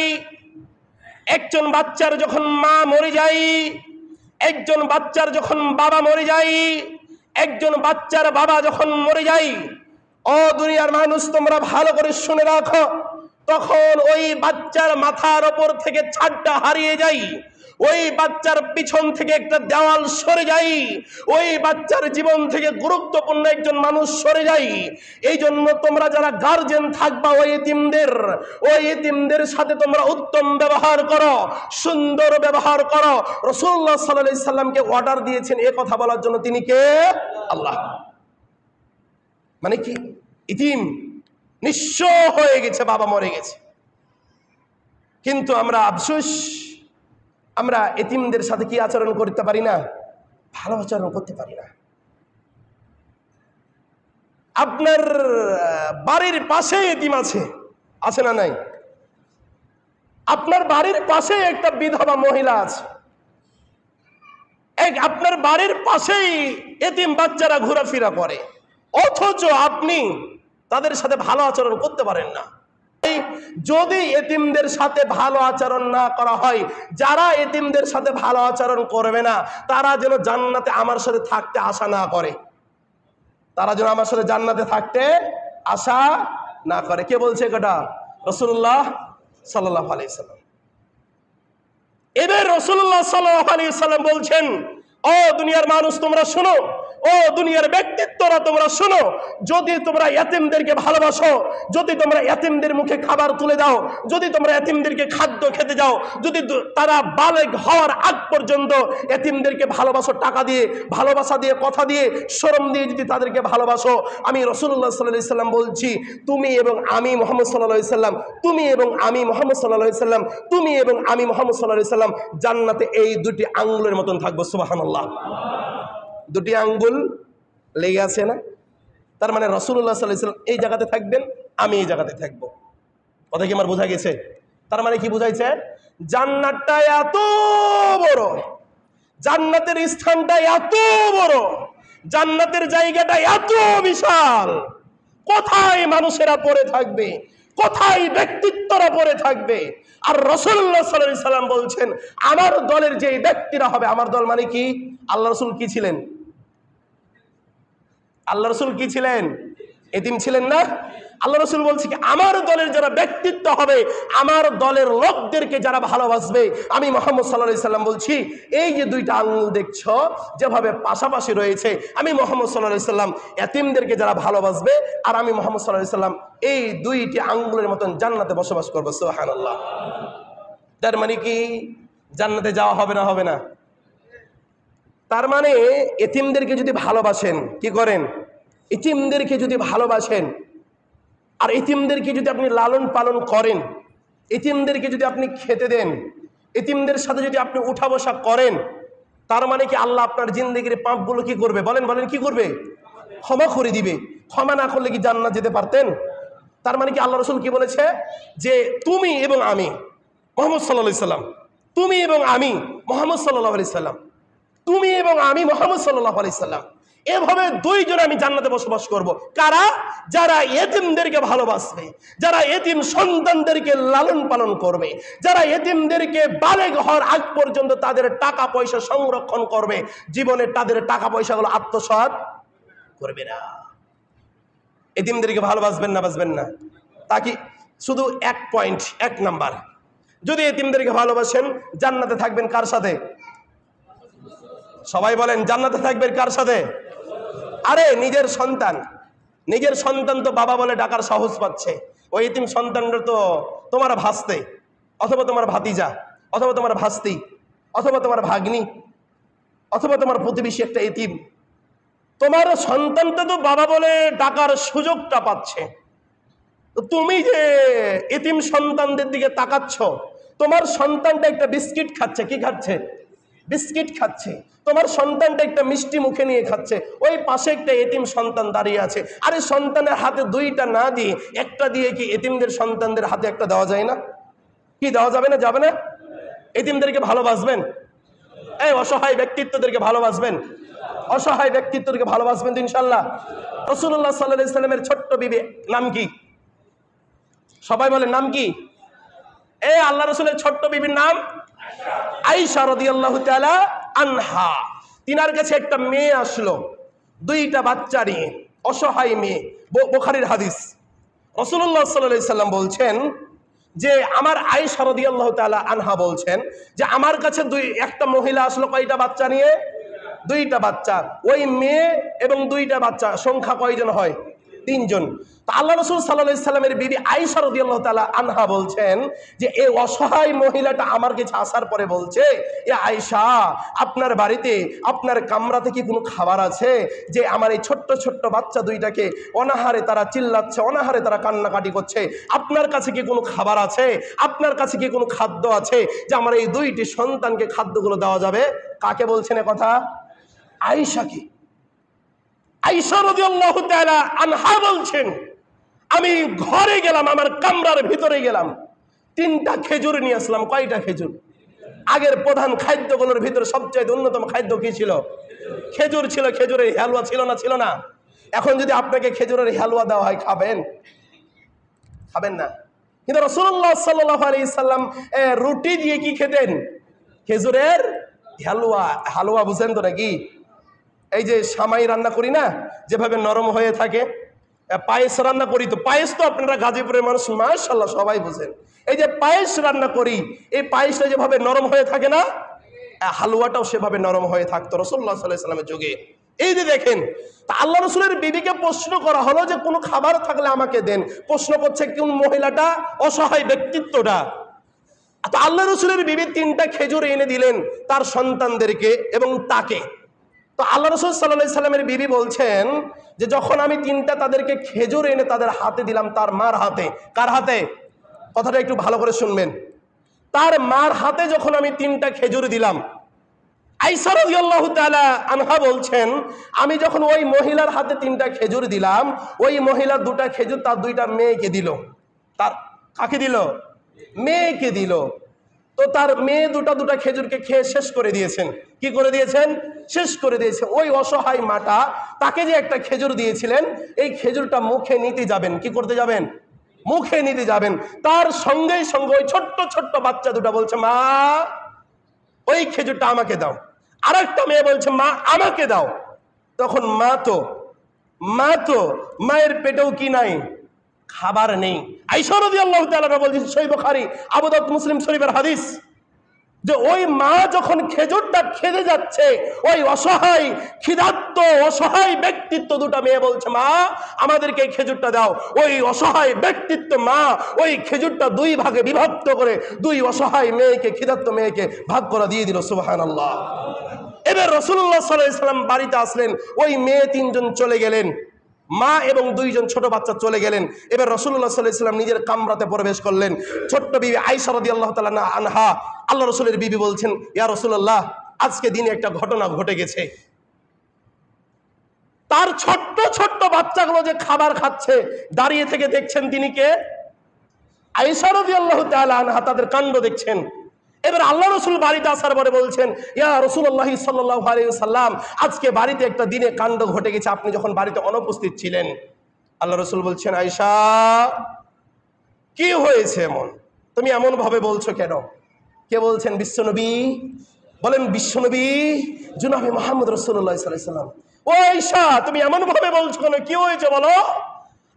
একজন বাচ্চার যখন মা মরে যায়, একজন বাচ্চার যখন বাবা মরে যায়, একজন বাচ্চার বাবা যখন মরে যায়, ও দুনিয়ার মানুষ তোমরা ভালো করে শুনে রাখো, তখন ওই বাচ্চার মাথার ওপর থেকে ছাদটা হারিয়ে যায়, ওই বাচ্চার পিছন থেকে একটা দেওয়াল সরে যায়, ওই বাচ্চার জীবন থেকে গুরুত্বপূর্ণ একজন মানুষ সরে যায়। এই জন্য তোমরা যারা গার্জেন থাকবা, ওই এতিমদের সাথে তোমরা উত্তম ব্যবহার করো, সুন্দর ব্যবহার করো। রাসূলুল্লাহ সাল্লাল্লাহু আলাইহি সাল্লামকে অর্ডার দিয়েছেন এ কথা বলার জন্য। তিনি কে? আল্লাহ। মানে কি? ইতিম নিঃস্ব হয়ে গেছে, বাবা মরে গেছে, কিন্তু আমরা আফসোস, আমরা এতিমদের সাথে কি আচরণ করতে পারি না? ভালো আচরণ করতে পারি না। আপনার বাড়ির পাশে এতিম আছে, আছে না নাই? আপনার বাড়ির পাশে একটা বিধবা মহিলা আছে, আপনার বাড়ির পাশেই এতিম বাচ্চারা ঘোরাফেরা করে, অথচ আপনি তাদের সাথে ভালো আচরণ করতে পারেন না। যদি এতিমদের সাথে ভালো আচরণ না করা হয়, যারা এতিমদের সাথে ভালো আচরণ করবে না, তারা যেন জান্নাতে আমার সাথে থাকতে আশা না করে, তারা যেন আমার সাথে জান্নাতে থাকতে আশা না করে। কে বলছে এটা? রাসূলুল্লাহ সাল্লাল্লাহু আলাইহি সাল্লাম। এবার রাসূলুল্লাহ সাল্লাল্লাহু আলাইহি সাল্লাম বলছেন, ও দুনিয়ার মানুষ তোমরা শোনো, ও দুনিয়ার ব্যক্তিত্বরা তোমরা শোনো, যদি তোমরা এতিমদেরকে ভালোবাসো, যদি তোমরা এতিমদের মুখে খাবার তুলে দাও, যদি তোমরা এতিমদেরকে খাদ্য খেতে যাও, যদি তারা বালেগ হওয়ার আগ পর্যন্ত এতিমদেরকে ভালোবাসো, টাকা দিয়ে, ভালোবাসা দিয়ে, কথা দিয়ে, শরম দিয়ে যদি তাদেরকে ভালোবাসো, আমি রাসূলুল্লাহ সাল্লাল্লাহু আলাইহি সাল্লাম বলছি, তুমি এবং আমি মুহাম্মদ সাল্লাল্লাহু আলাইহি সাল্লাম, তুমি এবং আমি মুহাম্মদ সাল্লাল্লাহু আলাইহি সাল্লাম, তুমি এবং আমি মুহাম্মদ সাল্লাল্লাহু আলাইহি সাল্লাম জান্নাতে এই দুটি আঙ্গুলের মতন থাকবো। সুবহানাল্লাহ। দুটি আঙ্গুল লেগে আছে না? তার মানে রাসূলুল্লাহ সাল্লাল্লাহু আলাইহি সাল্লাম এই জায়গাতে থাকবেন, আমি এই জায়গাতে থাকবো। কথা কি আমার বোঝা গেছে? তার মানে কি বুঝাইছে? জান্নাতটা এত বড়, জান্নাতের স্থানটা এত বড়, জান্নাতের জায়গাটা এত বিশাল, কোথায় মানুষেরা পড়ে থাকবে, কোথায় ব্যক্তিত্বরা পড়ে থাকবে। আর রাসূলুল্লাহ সাল্লাল্লাহু আলাইহি সাল্লাম বলছেন, আমার দলের যে ব্যক্তিরা হবে, আমার দল মানে কি? আল্লাহ রাসূল কি ছিলেন? আল্লাহ রাসূল কি ছিলেন? এতিম ছিলেন না? আল্লাহ রাসূল বলছে কি, আমার দলের যারা ব্যক্তিত্ব হবে, আমার দলের লোকদেরকে যারা ভালোবাসবে, আমি মুহাম্মদ সাল্লাল্লাহু আলাইহি সাল্লাম বলছি, এই যে দুইটা আঙ্গুল দেখছো যেভাবে পাশাপাশি রয়েছে, আমি মুহাম্মদ সাল্লাল্লাহু আলাইহি সাল্লাম এতিমদেরকে যারা ভালোবাসবে, আর আমি মুহাম্মদ সাল্লাল্লাহু আলাইহি সাল্লাম এই দুইটি আঙ্গুলের মতন জান্নাতে বসবাস করবো। সুবহানাল্লাহ। তার মানে কি জান্নাতে যাওয়া হবে না? হবে না? তার মানে এতিমদেরকে যদি ভালোবাসেন, কি করেন? এতিমদেরকে যদি ভালোবাসেন, আর এতিমদেরকে যদি আপনি লালন পালন করেন, এতিমদেরকে যদি আপনি খেতে দেন, এতিমদের সাথে যদি আপনি উঠা বসা করেন, তার মানে কি আল্লাহ আপনার জিন্দেগির পাপগুলো কি করবে? বলেন বলেন, কি করবে? ক্ষমা করে দিবে। ক্ষমা না করলে কি জান্নাত যেতে পারতেন? তার মানে কি আল্লাহ রসুল কি বলেছে? যে তুমি এবং আমি মুহাম্মদ সাল্লাল্লাহু আলাইহি সাল্লাম, তুমি এবং আমি মুহাম্মদ সাল্লাল্লাহু আলাইহি সাল্লাম, তুমি এবং আমি মুহাম্মদ সাল্লাল্লাহু আলাইহি সাল্লাম, এভাবে দুইজনে আমি জান্নাতে বসবাস করব। কারা? যারা এতিমদেরকে ভালোবাসবে, যারা এতিম সন্তানদেরকে লালন পালন করবে, যারা এতিমদেরকে বালেগ হওয়ার আগ পর্যন্ত তাদের টাকা পয়সা সংরক্ষণ করবে, জীবনে তাদের টাকা পয়সাগুলো আত্মসাৎ করবে না। এতিমদেরকে ভালোবাসবেন না বাসবেন না? তা কি শুধু এক পয়েন্ট, এক নাম্বার, যদি এতিমদেরকে ভালোবাসেন জান্নাতে থাকবেন কার সাথে? সবাই বলেন, জান্নাতে থাকবেন কার সাথে? আরে নিজের সন্তান, নিজের সন্তান তো বাবা বলে ডাকার সাহস পাচ্ছে, ওই এতিম সন্তানটা তো তোমার ভাস্তে, অথবা তোমার ভাতিজা, অথবা তোমার ভাস্তি, অথবা তোমার ভাগ্নি, অথবা তোমার প্রতিবেশী একটা এতিম। তোমার সন্তানটা তো বাবা বলে ডাকার সুযোগটা পাচ্ছে, তুমি যে এতিম সন্তানদের দিকে তাকাচ্ছ, তোমার সন্তানটা একটা বিস্কিট খাচ্ছে, কি খাচ্ছে? বিস্কিট খাচ্ছে। তোমার সন্তানটা একটা মিষ্টি মুখে নিয়ে খাচ্ছে, ওই পাশে একটা এতিম সন্তান দাঁড়িয়ে আছে। আরে সন্তানের হাতে দুইটা না দিয়ে একটা দিয়ে কি এতিমদের সন্তানদের হাতে একটা দেওয়া যায় না? কি দেওয়া যাবে না? যাবে না? এতিমদেরকে ভালোবাসবেন? এই অসহায় ব্যক্তিত্বদেরকে ভালোবাসবেন? অসহায় ব্যক্তিত্বদেরকে ভালোবাসবেন তো ইনশাল্লাহ। রাসূলুল্লাহ সাল্লাল্লাহু আলাইহি সাল্লামের ছোট্ট বিবি নাম কি? সবাই বলেন নাম কি? আল্লাহ রসুলের ছোট্ট বিবির নাম আয়েশা রাদিয়াল্লাহু তাআলা আনহা। তিনার কাছে একটা মেয়ে আসলো, দুইটা বাচ্চা নিয়ে, অসহায় মেয়ে। বুখারীর হাদিস। রাসূলুল্লাহ সাল্লাল্লাহু আলাইহি সাল্লাম বলছেন যে আমার আয়েশা রাদিয়াল্লাহু তাআলা আনহা বলছেন যে আমার কাছে একটা মহিলা আসলো, কয়টা বাচ্চা নিয়ে? দুইটা বাচ্চা। ওই মেয়ে এবং দুইটা বাচ্চা সংখ্যা কয়জন হয়? তিনজন। তো আল্লাহ রাসূল সাল্লাল্লাহু আলাইহি সাল্লামের বিবি আয়েশা রাদিয়াল্লাহু তাআলা আনহা বলছেন যে এই অসহায় মহিলাটা আমার কাছে আসার পরে বলছে, এ আয়েশা, আপনার বাড়িতে আপনার কামরাতে কি কোনো খাবার আছে? যে আমার এই ছোট্ট ছোট্ট বাচ্চা দুইটাকে অনাহারে তারা চিল্লাচ্ছে, অনাহারে তারা কান্নাকাটি করছে, আপনার কাছে কি কোনো খাবার আছে? আপনার কাছে কি কোনো খাদ্য আছে যে আমার এই দুইটি সন্তানকে খাদ্যগুলো দেওয়া যাবে? কাকে বলছেন এ কথা? আয়েশাকে। আয়েশা রাদিয়াল্লাহু তাআলা আনহা বলছেন, আমি ঘরে গেলাম, আমার কামরার ভিতরে গেলাম, তিনটা খেজুর নিয়ে আসলাম। কয়টা খেজুর? আগের প্রধান খাদ্যগুলোর ভিতরে সবচেয়ে অন্যতম খাদ্য কি ছিল? খেজুর ছিল। খেজুরের হালুয়া ছিল না? ছিল না? এখন যদি আপনাকে খেজুরের হালুয়া দেওয়া হয়, খাবেন? খাবেন না। কিন্তু রাসূলুল্লাহ সাল্লাল্লাহু আলাইহি সাল্লাম রুটি দিয়ে কি খেতেন? খেজুরের হালুয়া। হালুয়া বুঝেন তো নাকি? এই যে সামাই রান্না করি না, যেভাবে নরম হয়ে থাকে, পায়েস রান্না করি, তো পায়েস তো আপনারা গাজীপুরের মানুষ মাশাআল্লাহ সবাই বুঝেন। এই যে পায়েস রান্না করি, এই পায়েসটা যেভাবে নরম হয়ে থাকে না, হালুয়াটাও সেভাবে নরম হয়ে থাকতো রাসূলুল্লাহ সাল্লাল্লাহু আলাইহি সাল্লামের যুগে। এই যে দেখেন, তা আল্লাহ রসুলের বিবিকে প্রশ্ন করা হলো যে কোনো খাবার থাকলে আমাকে দেন। প্রশ্ন করছে কোন মহিলাটা? অসহায় ব্যক্তিত্বটা। তো আল্লাহ রসুলের বিবি তিনটা খেজুর এনে দিলেন তার সন্তানদেরকে এবং তাকে। তো আল্লাহ রসুল সাল্লাল্লাহু আলাইহি সাল্লামের বিবি বলছেন যে যখন আমি তিনটা তাদেরকে খেজুর এনে তাদের হাতে দিলাম, তার মার হাতে। কার হাতে? কথাটা একটু ভালো করে শুনবেন। তার মার হাতে যখন আমি তিনটা খেজুর দিলাম, আয়েশা রাদিয়াল্লাহু তাআলা আনহা বলছেন, আমি যখন ওই মহিলার হাতে তিনটা খেজুর দিলাম, ওই মহিলা দুটা খেজুর তার দুইটা মেয়েকে দিল। তার কাকে দিল? মেয়েকে দিল। তো তার মেয়ে দুটা খেজুরকে খেয়ে শেষ করে দিয়েছেন। কি করে দিয়েছেন? শেষ করে দিয়েছে। ওই অসহায় মাটা তাকে যে একটা খেজুর দিয়েছিলেন, এই খেজুরটা মুখে নিতে যাবেন। কি করতে যাবেন? মুখে নিতে যাবেন। তার সঙ্গে সঙ্গে ওই ছোট্ট ছোট্ট বাচ্চা দুটা বলছে, মা ওই খেজুরটা আমাকে দাও। আর একটা মেয়ে বলছে, মা আমাকে দাও। তখন মায়ের পেটেও কি নাই? খাবার নেই। আয়েশা রাদিয়াল্লাহু তাআলা বলছেন, সহিহ বুখারী, আবু দাউদ, মুসলিম শরীফের হাদিস, যে ওই মা যখন খেজুরটা খেতে যাচ্ছে, ওই অসহায় ক্ষুধার্ত অসহায় ব্যক্তিত্ব দুটা মেয়ে বলছে, মা আমাদেরকে এই খেজুরটা দাও। ওই অসহায় ব্যক্তিত্ব মা ওই খেজুরটা দুই ভাগে বিভক্ত করে দুই অসহায় মেয়েকে, ক্ষুধার্ত মেয়েকে ভাগ করে দিয়ে দিল। সুবহানাল্লাহ। এবার রাসূলুল্লাহ সাল্লাল্লাহু আলাইহি সাল্লাম বাড়িতে আসলেন, ওই মেয়ে তিনজন চলে গেলেন। মা এবং দুইজন ছোট বাচ্চা চলে গেলেন। এবার রাসূলুল্লাহ সাল্লাল্লাহু আলাইহি ওয়াসাল্লাম নিজের কামরাতে প্রবেশ করলেন। ছোট্ট বিবি আয়েশা রাদিয়াল্লাহু তাআলা আনহা, আল্লাহ রাসূলের বিবি বলছেন, ইয়া রাসূলুল্লাহ, আজকে দিনে একটা ঘটনা ঘটে গেছে। তার ছোট্ট ছোট্ট বাচ্চাগুলো যে খাবার খাচ্ছে, দাঁড়িয়ে থেকে দেখছেন তিনি কে? আয়েশা রাদিয়াল্লাহু তাআলা আনহা তাদের কাণ্ড দেখছেন। এবার আল্লাহ রাসূল বাড়িতে আসার পরে বলছেন, ইয়া রাসূলুল্লাহ সাল্লাল্লাহু আলাইহি ওয়াসাল্লাম, আজকে বাড়িতে একটা দিনে কাণ্ড ঘটে গেছে, আপনি যখন বাড়িতে অনুপস্থিত ছিলেন। আল্লাহ রাসূল বলছেন, আয়েশা, কি হয়েছে এমন? তুমি এমন ভাবে বলছো কেন? কে বলছেন? বিশ্বনবী। বলেন বিশ্বনবী জনাবে মুহাম্মদ রাসূলুল্লাহ সাল্লাল্লাহু আলাইহি ওয়াসাল্লাম। ও আয়েশা, তুমি এমন ভাবে বলছো কেন? কি হয়েছে বলো?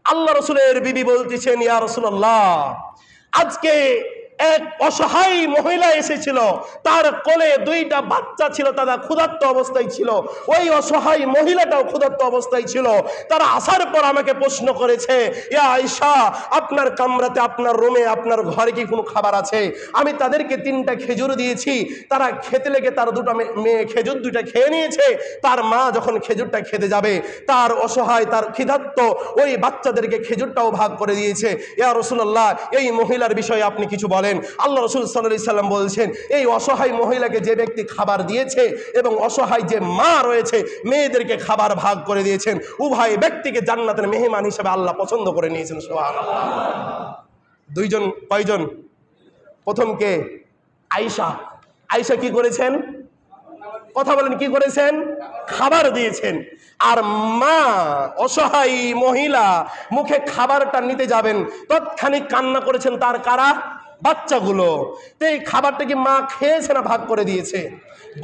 আল্লাহ রাসূলের বিবি বলতেছেন, ইয়া রাসূলুল্লাহ, আজকে এক অসহায় মহিলা এসেছিল, তার কোলে দুইটা বাচ্চা ছিল, তারা ক্ষুধার্ত অবস্থায় ছিল। ওই অসহায় মহিলাটাও ক্ষুধার্ত অবস্থায় ছিল। তারা আসার পর আমাকে প্রশ্ন করেছে, ইয়া আয়েশা, আপনার কামরাতে, আপনার রুমে, আপনার ঘরে কি কোনো খাবার আছে? আমি তাদেরকে 3টা খেজুর দিয়েছি। তারা খেতে লেগে তার দুটো মেয়ে খেজুর 2টা খেয়ে নিয়েছে। তার মা যখন খেজুরটা খেতে যাবে, তার অসহায়, তার ক্ষুধার্ত ওই বাচ্চাদেরকে খেজুরটাও ভাগ করে দিয়েছে। ইয়া রাসূলুল্লাহ, এই মহিলার বিষয়ে আপনি কিছু বলেন। আল্লাহ রাসূল সাল্লাল্লাহু আলাইহি সাল্লাম বলছেন, এই অসহায় মহিলাকে যে ব্যক্তি খাবার দিয়েছে এবং অসহায় যে মা রয়েছে, মেয়েদেরকে খাবার ভাগ করে দিয়েছেন, উভয় ব্যক্তিকে জান্নাতের মেহমান হিসেবে আল্লাহ পছন্দ করে নিয়েছেন। সুবহানাল্লাহ। দুইজন কয়জন? প্রথম কে? আয়েশা। আয়েশা কি করেছেন? কথা বলেন, কি করেছেন? খাবার দিয়েছেন। আর মা, অসহায় মহিলা, মুখে খাবারটা নিতে যাবেন, তৎক্ষণিক কান্না করেছেন। তার কারা? বাচ্চাগুলো। তো এই খাবারটা কি মা খেয়েছে না ভাগ করে দিয়েছে?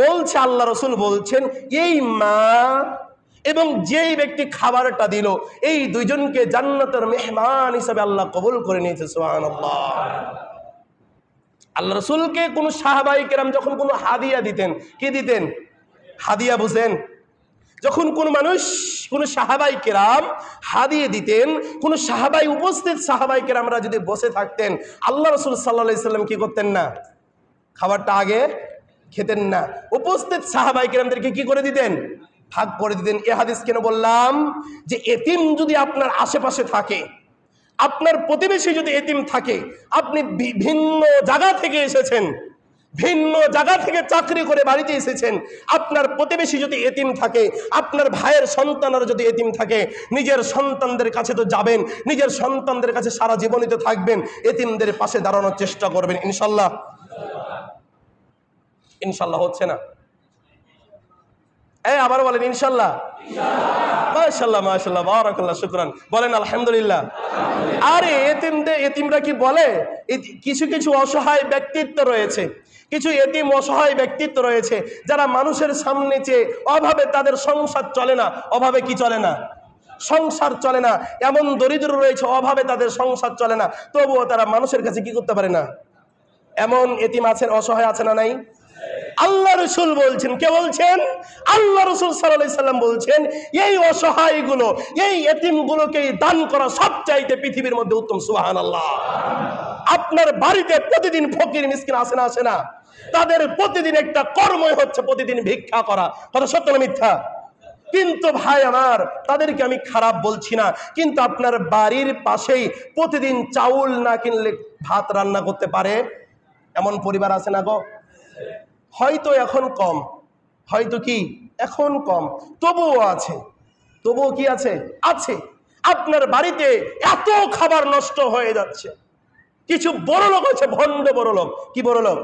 বলছে, আল্লাহ রাসূল বলছেন, এই মা এবং যেই ব্যক্তি খাবারটা দিল, এই দুইজনকে জান্নাতের মেহমান হিসেবে আল্লাহ কবুল করে নিয়েছে। সুবহানাল্লাহ। আল্লাহ রাসূলকে কোন সাহাবায়ে কেরাম যখন কোনো হাদিয়া দিতেন, কি দিতেন? হাদিয়া বুঝেন? যখন কোন মানুষ, কোন সাহাবায়ে কেরাম হাদিয়া দিতেন, কোন সাহাবায়ে, উপস্থিত সাহাবায়ে কেরামরা যদি বসে থাকতেন, আল্লাহ রাসূল সাল্লাল্লাহু আলাইহি সাল্লাম কি করতেন না? খাবারটা আগে খেতেন না, উপস্থিত সাহাবায়ে কেরামদেরকে কি করে দিতেন? ভাগ করে দিতেন। এই হাদিস কেন বললাম? যে এতিম যদি আপনার আশেপাশে থাকে, আপনার প্রতিবেশী যদি এতিম থাকে, আপনি ভিন্ন জায়গা থেকে এসেছেন, ভিন্ন জায়গা থেকে চাকরি করে বাড়িতে এসেছেন, আপনার প্রতিবেশী যদি এতিম থাকে, আপনার ভাইয়ের সন্তানরা যদি এতিম থাকে, নিজের সন্তানদের কাছে তো যাবেন, নিজের সন্তানদের কাছে সারা জীবনই তো থাকবেন, এতিমদের পাশে দাঁড়ানোর চেষ্টা করবেন। ইনশাল্লাহ। ইনশাল্লাহ হচ্ছে না? আবার বলেন ইনশাল্লাহ। মাশাআল্লাহ, মাশাআল্লাহ, বারাকাল্লাহ, শুকরান। বলেন আলহামদুলিল্লাহ। আরে এতিমরা কি বলে? কিছু কিছু অসহায় ব্যক্তিত্ব রয়েছে, কিছু এতিম অসহায় ব্যক্তিত্ব রয়েছে, যারা মানুষের সামনে চেয়ে অভাবে তাদের সংসার চলে না। অভাবে কি চলে না? সংসার চলে না। এমন দরিদ্র রয়েছে, অভাবে তাদের সংসার চলে না, তবুও তারা মানুষের কাছে কি করতে পারে না। এমন এতিম আছেন, অসহায় আছে না নাই? আল্লাহ রাসূল বলছেন, কে বলছেন? আল্লাহ রাসূল সাল্লাল্লাহু আলাইহি সাল্লাম বলছেন, এই অসহায়গুলো, এই এতিমগুলোকে দান করা সবচাইতে পৃথিবীর মধ্যে উত্তম। সুবহানাল্লাহ। আপনার বাড়িতে প্রতিদিন ফকির মিসকিন আসে না? আসে না? তাদের প্রতিদিন একটা কর্মই হচ্ছে প্রতিদিন ভিক্ষা করা। কথা সত্য না মিথ্যা? কিন্তু ভাই আমার, তাদেরকে আমি খারাপ বলছি না, কিন্তু আপনার বাড়ির পাশেই প্রতিদিন চাউল না কিনলে ভাত রান্না করতে পারে এমন পরিবার আছে না গো? হয়তো এখন কম, হয়তো কি এখন কম, তবুও আছে। তবুও কি আছে? আছে। আপনার বাড়িতে এত খাবার নষ্ট হয়ে যাচ্ছে। কিছু বড় লোক আছে, ভণ্ড বড় লোক। কি বড় লোক?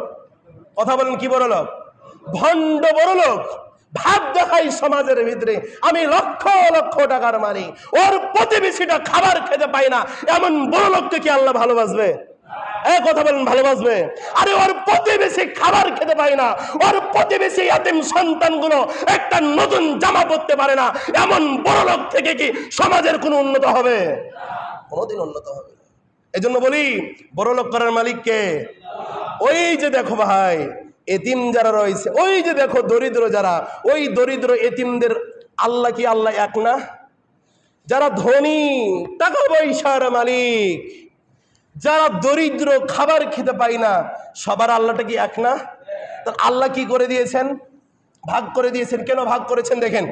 কথা বলেন, কি বড় লোক? ভণ্ড বড় লোক। ভাব দেখাই সমাজের ভিতরে, আমি লক্ষ লক্ষ টাকার মালিক, ওর প্রতিবেশীটা খাবার খেতে পায় না, এমন বড় লোককে কি আল্লাহ ভালোবাসবে? কথা বলেন, ভালোবাসবে? আরে ওর প্রতিবেশী খাবার খেতে পায় না, ওর প্রতিবেশী এতিম সন্তানগুলো একটা নতুন জামা পরতে পারে না, এমন বড় লোক থেকে কি সমাজের কোনো উন্নত হবে? কোনোদিন উন্নত হবে না। এজন্য বলি, বড় লোক করার মালিক কে? ওই যে দেখো ভাই, এতিম যারা রয়েছে, ওই যে দেখো দরিদ্র যারা, ওই দরিদ্র এতিমদের আল্লাহ কি আল্লাহ এক না? যারা ধনী, টাকা পয়সার মালিক, যারা দরিদ্র, খাবার খেতে পায় না, সবার আল্লাহটা কি এক না? তার আল্লাহ কি করে দিয়েছেন? ভাগ করে দিয়েছেন। কেন ভাগ করেছেন? দেখেন,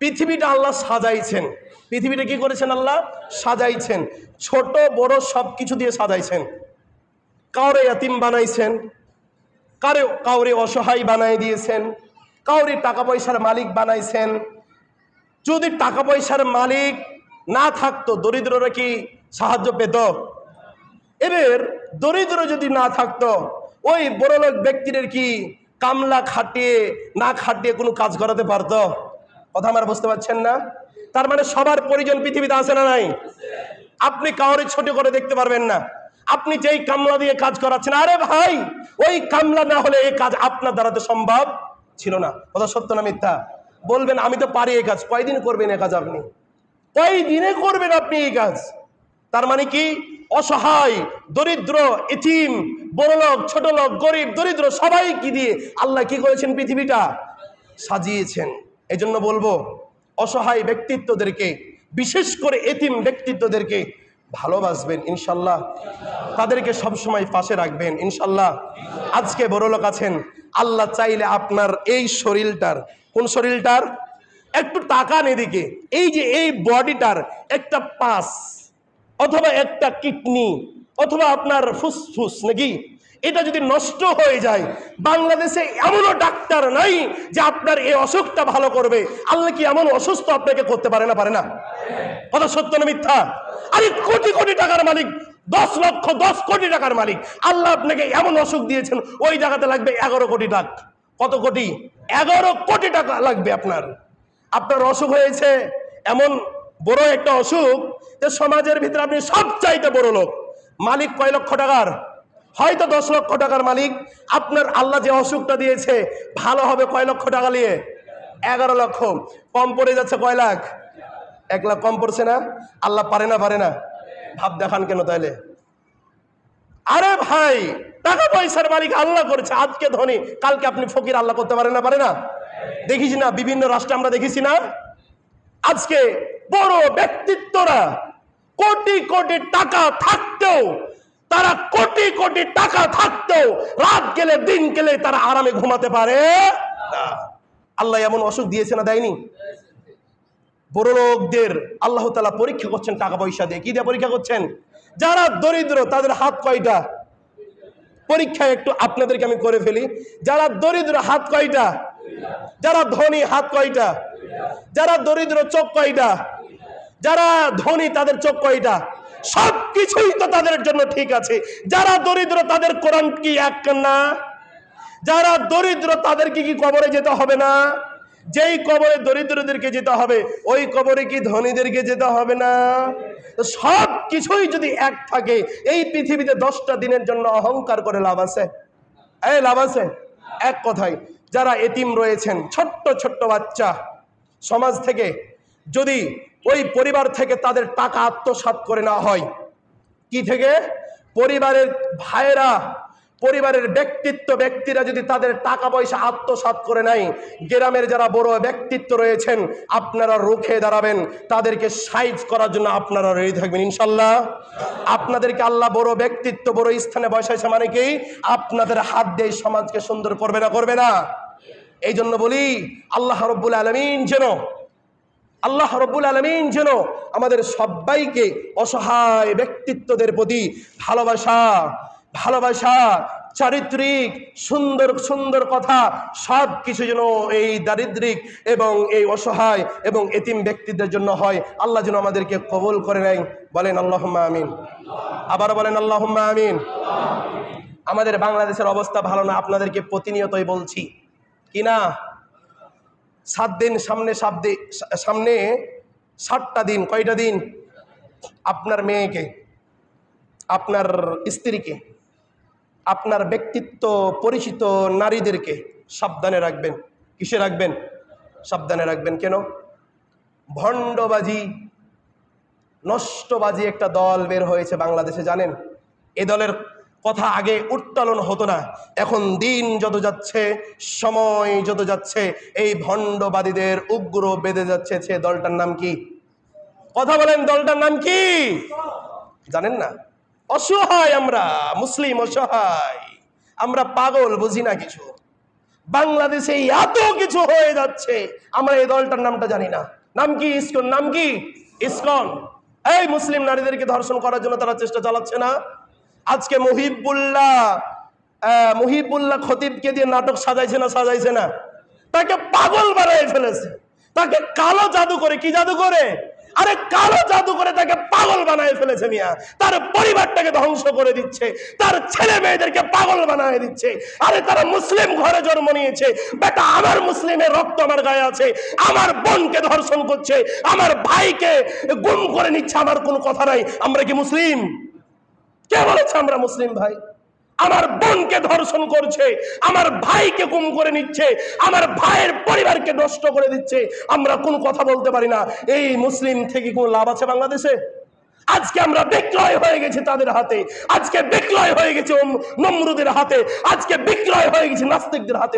পৃথিবীটা আল্লাহ সাজাইছেন, পৃথিবীটা কি করেছেন আল্লাহ? সাজাইছেন, ছোট বড় সব কিছু দিয়ে সাজাইছেন। কাউরে ইয়াতিম বানাইছেন, কাউরে অসহায় বানাই দিয়েছেন, কাউরে টাকা পয়সার মালিক বানাইছেন। যদি টাকা পয়সার মালিক না থাকতো দরিদ্ররা কি সাহায্য পেত? এবার দরিদ্র যদি না থাকতো ওই বড়লোক ব্যক্তিদের কি কামলা খাটিয়ে না খাটিয়ে কোনো কাজ করাতে পারতো? কথা আমার বুঝতে পারছেন না? তার মানে সবার প্রয়োজন পৃথিবীতে আছে না নাই? আপনি কাউরে ছোট করে দেখতে পারবেন না। আপনি যেই কামলা দিয়ে কাজ করাচ্ছেন, আরে ভাই ওই কামলা না হলে এই কাজ আপনার দ্বারা তো সম্ভব ছিল না। কথা সত্য না মিথ্যা? বলবেন আমি তো পারি এই কাজ। কয়দিন করবেন এই কাজ? আপনি কয়দিনে করবেন আপনি এই কাজ? তার মানে কি অসহায়, দরিদ্র, ইতিম, বড়লোক, ছোট লোক, গরিব, দরিদ্র সবাই কি দিয়ে আল্লাহ কি করেছেন? পৃথিবীটা সাজিয়েছেন। এই জন্য বলবো অসহায় ব্যক্তিত্বদেরকে, বিশেষ করে এতিম ব্যক্তিত্বদেরকে ভালোবাসবেন ইনশাল্লাহ, তাদেরকে সবসময় পাশে রাখবেন ইনশাল্লাহ। আজকে বড়লোক আছেন, আল্লাহ চাইলে আপনার এই শরীরটার, কোন শরীরটার, একটু তাকান এদিকে, এই যে এই বডিটার একটা পাস অথবা একটা কিডনি অথবা আপনার ফুসফুস নাকি, এটা যদি নষ্ট হয়ে যায়, বাংলাদেশে এমনও ডাক্তার নাই যে আপনার এই অসুখটা ভালো করবে। আল্লাহ কি এমন অসুস্থ আপনাকে করতে পারে না? পারে না? কথা সত্য না মিথ্যা? আরে কোটি কোটি টাকার মালিক, 10 লক্ষ 10 কোটি টাকার মালিক, আল্লাহ আপনাকে এমন অসুখ দিয়েছেন ওই জায়গাতে লাগবে 11 কোটি টাকা। কত কোটি? 11 কোটি টাকা লাগবে আপনার। আপনার অসুখ হয়েছে এমন বড় একটা অসুখ যে সমাজের ভিতরে আপনি সবচাইতে বড় লোক, মালিক কয় লক্ষ টাকার? হয়তো 10 লক্ষ টাকার মালিক। আপনার আল্লাহ যে অসুখটা দিয়েছে ভালো হবে কয় লক্ষ টাকা নিয়ে? 11 লক্ষ। কম পড়ে যাচ্ছে কয় লাখ? 1 লাখ কম পড়ছে না? আল্লাহ পারে না? পারে না? ভাব দেখান কেন তাইলে? আরে ভাই টাকা পয়সার মালিক আল্লাহ করেছে, আজকে ধনী কালকে আপনি ফকির, আল্লাহ করতে পারে না? পারে না? দেখিস না বিভিন্ন রাষ্ট্রে আমরা দেখেছি না, আজকে বড় ব্যক্তিত্বরা কোটি কোটি টাকা থাকতেও, তারা কোটি কোটি টাকা থাকতেও রাত গেলে দিন গেলে তারা আরামে ঘুমাতে পারে না। আল্লাহ এমন অসুখ দিয়েছে না দেয়নি? বড় লোকদের আল্লাহ তাআলা পরীক্ষা করছেন টাকা পয়সা দিয়ে। কি দিয়ে পরীক্ষা করছেন? যারা দরিদ্র তাদের হাত কয়টা? পরীক্ষা একটু আপনাদেরকে আমি করে ফেলি, যারা দরিদ্র হাত কয়টা? যারা ধনী হাত কয়টা? যারা দরিদ্র চোখ কয়টা? যারা ধনী তাদের চোখ কয়টা? সবকিছুই তো তাদের জন্য ঠিক আছে। যারা দরিদ্র তাদের কোরআন কি এক না? যারা দরিদ্র তাদেরকে কি কবরে যেতে হবে না? যেই কবরে দরিদ্রদেরকে যেতে হবে ওই কবরে কি ধনীদেরকে যেতে হবে না? সব কিছুই যদি এক থাকে, এই পৃথিবীতে 10টা দিনের জন্য অহংকার করে লাভ আছে? এই লাভ আছে? এক কথায় যারা এতিম রয়েছেন, ছোট্ট ছোট্ট বাচ্চা, সমাজ থেকে যদি ওই পরিবার থেকে তাদের টাকা আত্মসাৎ করে না হয়, কি থেকে? পরিবারের ভাইরা, পরিবারের ব্যক্তিরা যদি তাদের টাকা পয়সা আত্মসাৎ করে নাই, গ্রামের যারা বড় ব্যক্তিত্ব রয়েছেন আপনারা রুখে দাঁড়াবেন, তাদেরকে সাইজ করার জন্য আপনারা রেডি থাকবেন ইনশাল্লাহ। আপনাদেরকে আল্লাহ বড় ব্যক্তিত্ব, বড় স্থানে বসাইছে মানে কি? আপনাদের হাত দিয়ে সমাজকে সুন্দর করবে না? করবে না? এই জন্য বলি আল্লাহ রব্বুল আলামিন যেন আমাদের সবাইকে অসহায় ব্যক্তিত্বদের প্রতি ভালোবাসা, চারিত্রিক সুন্দর সুন্দর কথা সব কিছু যেন এই দারিদ্রিক এবং এই অসহায় এবং এতিম ব্যক্তিদের জন্য হয়। আল্লাহ যেন আমাদেরকে কবুল করে নেয়। বলেন আল্লাহুম্মা আমিন। আবার বলেন আল্লাহুম্মা আমিন। আমাদের বাংলাদেশের অবস্থা ভালো না, আপনাদেরকে প্রতিনিয়তই বলছি কি না? 7 দিন সামনে 7টা দিন। কয়টা দিন? আপনার মেয়েকে, আপনার স্ত্রীকে, আপনার ব্যক্তিত্ব পরিচিত নারীদেরকে সাবধানে রাখবেন। কিসে রাখবেন? সাবধানে রাখবেন। কেন? ভণ্ডবাজি, নষ্টবাজি একটা দল বের হয়েছে বাংলাদেশে, জানেন? এ দলের কথা আগে উত্তোলন হতো না, এখন দিন যত যাচ্ছে, সময় যত যাচ্ছে, এই ভণ্ডবাদীদের উগ্র বেঁধে যাচ্ছে। সে দলটার নাম কি? কথা বলেন, দলটার নাম কি? জানেন না? অসহায় আমরা, মুসলিম অসহায়, আমরা পাগল, বুঝি না কিছু। বাংলাদেশে এত কিছু হয়ে যাচ্ছে, আমরা এই দলটার নামটা জানি না। নাম কি? ইসকন নাম কি? ইসকন এই মুসলিম নারীদেরকে ধর্ষণ করার জন্য তারা চেষ্টা চালাচ্ছে না? আজকে মুহিবুল্লাহ খতিবকে দিয়ে নাটক সাজাইছে না? তাকে পাগল বানায় ফেলেছে, তাকে কালো জাদু করে, কি জাদু করে? আরে কালো জাদু করে তাকে পাগল বানায় ফেলেছে মিয়া। তার পরিবারটাকে ধ্বংস করে দিচ্ছে, তার ছেলে মেয়েদেরকে পাগল বানায় দিচ্ছে। আরে তারা মুসলিম ঘরে জন্ম নিয়েছে, বেটা আমার মুসলিমের রক্ত আমার গায়ে আছে, আমার বোনকে ধর্ষণ করছে, আমার ভাইকে গুম করে নিচ্ছে, আমার কোনো কথা নাই। আমরা কি মুসলিম? কে বলেছে আমরা মুসলিম ভাই? আমার বোনকে ধর্ষণ করছে, আমার ভাইকে গুম করে নিচ্ছে, আমার ভাইয়ের পরিবারকে নষ্ট করে দিচ্ছে, আমরা কোন কথা বলতে পারি না। এই মুসলিম থেকে কোন লাভ আছে বাংলাদেশে? আজকে আমরা বিক্রয় হয়ে গেছি তাদের হাতে, আজকে বিক্রয় হয়ে গেছে নমরুদের হাতে, আজকে বিক্রয় হয়ে গেছে নাস্তিকদের হাতে।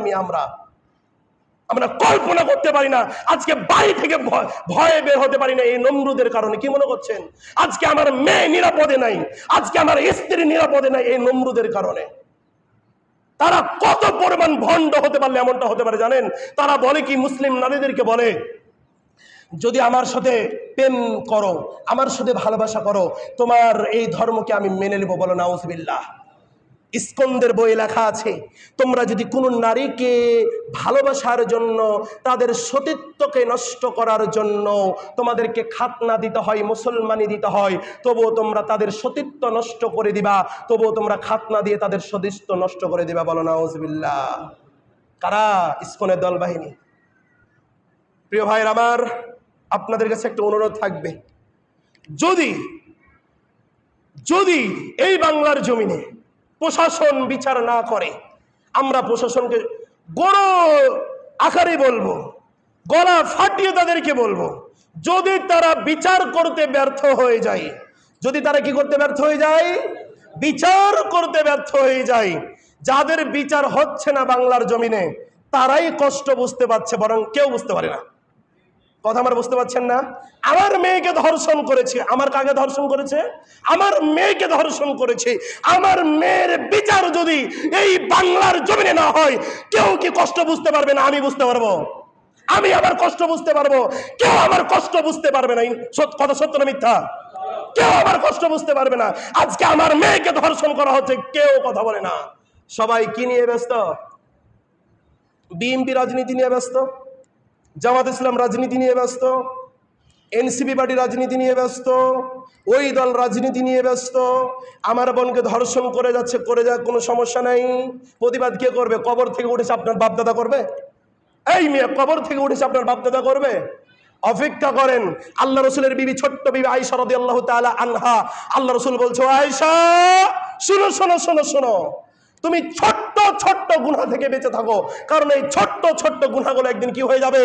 আমরা কল্পনা করতে পারি না, আজকে বাড়ি থেকে ভয়ে বের হতে পারি না এই নমরুদের কারণে। কি মনে করছেন আজকে আমার মেয়ে নিরাপদে নাই, আজকে আমার স্ত্রী নিরাপদে নাই এই নমরুদের কারণে? তারা কত পরিমাণ ভণ্ড হতে পারলে এমনটা হতে পারে জানেন? তারা বলে কি, মুসলিম নারীদেরকে বলে, যদি আমার সাথে প্রেম করো, আমার সাথে ভালোবাসা করো, তোমার এই ধর্মকে আমি মেনে নেব। বলো নাউজুবিল্লাহ। ইসকন্দের বই লেখা আছে, তোমরা যদি কোনো নারীকে ভালোবাসার জন্য, তাদের সতীত্বকে নষ্ট করার জন্য তোমাদেরকে খাতনা দিতে হয়, মুসলমানি দিতে হয়, তবুও তোমরা তাদের সতীত্ব নষ্ট করে দিবা, তবুও তোমরা খাতনা দিয়ে তাদের সতীত্ব নষ্ট করে দিবা। বলো নাউজুবিল্লাহ। কারা? ইসকনের দল বাহিনী। প্রিয় ভাইয়ের আমার, আপনাদের কাছে একটা অনুরোধ থাকবে, যদি এই বাংলার জমিনে প্রশাসন বিচার না করে, আমরা প্রশাসনকে বড় আকারে বলবো, গলা ফাটিয়ে তাদেরকে বলবো, যদি তারা বিচার করতে ব্যর্থ হয়ে যায়, যদি তারা কি করতে ব্যর্থ হয়ে যায়? বিচার করতে ব্যর্থ হয়ে যায়। যাদের বিচার হচ্ছে না বাংলার জমিনে, তারাই কষ্ট বুঝতে পারছে, বরং কেউ বুঝতে পারে না। কথা আমার বুঝতে পারছেন না? আমার মেয়েকে ধর্ষণ করেছে, আমার কাকে ধর্ষণ করেছে? আমার মেয়েকে ধর্ষণ করেছে। আমার মেয়ের বিচার যদি এই বাংলার জমিনে না হয়, কেউ কি কষ্ট বুঝতে পারবে না? আমি বুঝতে পারবো, আমি আমার কষ্ট বুঝতে পারবো, কেউ আমার কষ্ট বুঝতে পারবে না। কথা সত্য না মিথ্যা? কেউ আমার কষ্ট বুঝতে পারবে না। আজকে আমার মেয়েকে ধর্ষণ করা হচ্ছে, কেউ কথা বলে না। সবাই কি নিয়ে ব্যস্ত? বিএনপি রাজনীতি নিয়ে ব্যস্ত, জামাত ইসলাম রাজনীতি নিয়ে ব্যস্ত, এনসিপি পার্টি রাজনীতি নিয়ে ব্যস্ত, ওই দল রাজনীতি নিয়ে ব্যস্ত। আমার বোনকে ধর্ষণ করে যাচ্ছে, করে যাক, কোনো সমস্যা নাই। প্রতিবাদ কে করবে? কবর থেকে উঠেছে আপনার বাপদাদা করবে? এই মেয়ে, কবর থেকে উঠেছে আপনার বাপদাদা করবে? অপেক্ষা করেন। আল্লাহ রসুলের বিবি, ছোট্ট বিবি আয়েশা রাদিয়াল্লাহু তাআলা আনহা, আল্লাহ রসুল বলছে, আয়েশা শোনো শোনো শোনো শোনো, তুমি ছোট্ট ছোট্ট গুনাহ থেকে বেঁচে থাকো, কারণ এই ছোট্ট ছোট্ট গুনাহগুলো একদিন কি হয়ে যাবে?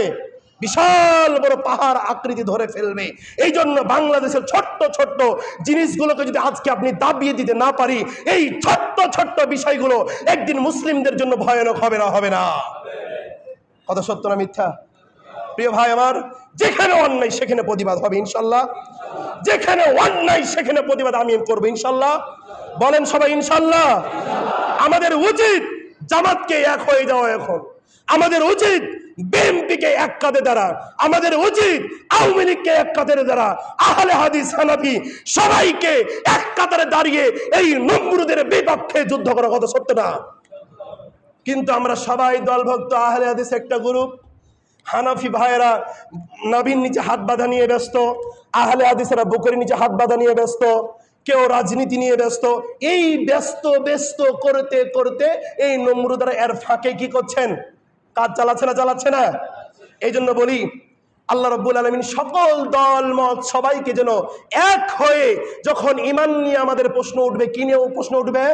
বিশাল বড় পাহাড় আকৃতি ধরে ফেলবে। এই জন্য বাংলাদেশের ছোট্ট ছোট্ট জিনিসগুলোকে যদি আজকে আপনি দাবিয়ে দিতে না পারি, এই ছোট্ট ছোট্ট বিষয়গুলো একদিন মুসলিমদের জন্য ভয়ানক হবে না? হবে না? কথা সত্য না মিথ্যা? প্রিয় ভাই আমার, যেখানে অন্যায় সেখানে প্রতিবাদ হবে ইনশাল্লাহ। যেখানে অন্যায় সেখানে প্রতিবাদ আমি করবো ইনশাল্লাহ। বলেন সবাই ইনশাল্লাহ। আমাদের উচিত জামাতকে এক হয়ে যাওয়া। এখন আমাদের উচিত বিএনপিকে এক কাঁধে দ্বারা, আমাদের উচিত আওয়ামী লীগকে এক কাঁধে দ্বারা, আহলে হাদিস হানাফি সবাইকে এক কাতারে দাঁড়িয়ে এই নমরুদের বিপক্ষে যুদ্ধ করার কথা সত্য না? কিন্তু আমরা সবাই দলভক্ত, আহলে হাদিস একটা গ্রুপ। হানাফি ভাইয়েরা নবীর নিচে হাত বাঁধা নিয়ে ব্যস্ত, আহলে হাদিসেরা বুকের নিচে হাত বাঁধা নিয়ে ব্যস্ত, কেউ রাজনীতি নিয়ে ব্যস্ত। এই ব্যস্ত ব্যস্ত করতে করতে এই নমরুদরা এর ফাঁকে কি করছেন? কাজ চালাচ্ছে না? এই জন্য বলি, আল্লাহ রাব্বুল আলামিন সকল দল মত সবাইকে যেন এক হয়ে, যখন ঈমান নিয়ে আমাদের প্রশ্ন উঠবে, কি নিয়ে প্রশ্ন উঠবে?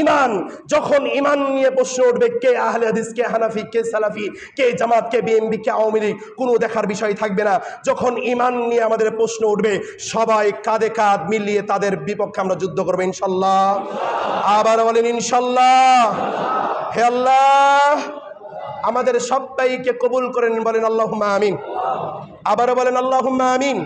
ঈমান। যখন ঈমান নিয়ে প্রশ্ন উঠবে, কে আহলে হাদিস, কে হানাফি, কে সালাফি, কে জামাত, কে বিএনপি, কে আওয়ামী লীগ, কোনো দেখার বিষয় থাকবে না। যখন ঈমান নিয়ে আমাদের প্রশ্ন উঠবে, সবাই কাঁধে কাঁধ মিলিয়ে তাদের বিপক্ষে আমরা যুদ্ধ করবো ইনশাল্লাহ। আবার বলেন ইনশাল্লাহ। হে আল্লাহ, আমাদের সবাইকে কবুল করেন, বলেন আল্লাহুম্মা আমিন। আবার বলেন আল্লাহুম্মা আমিন।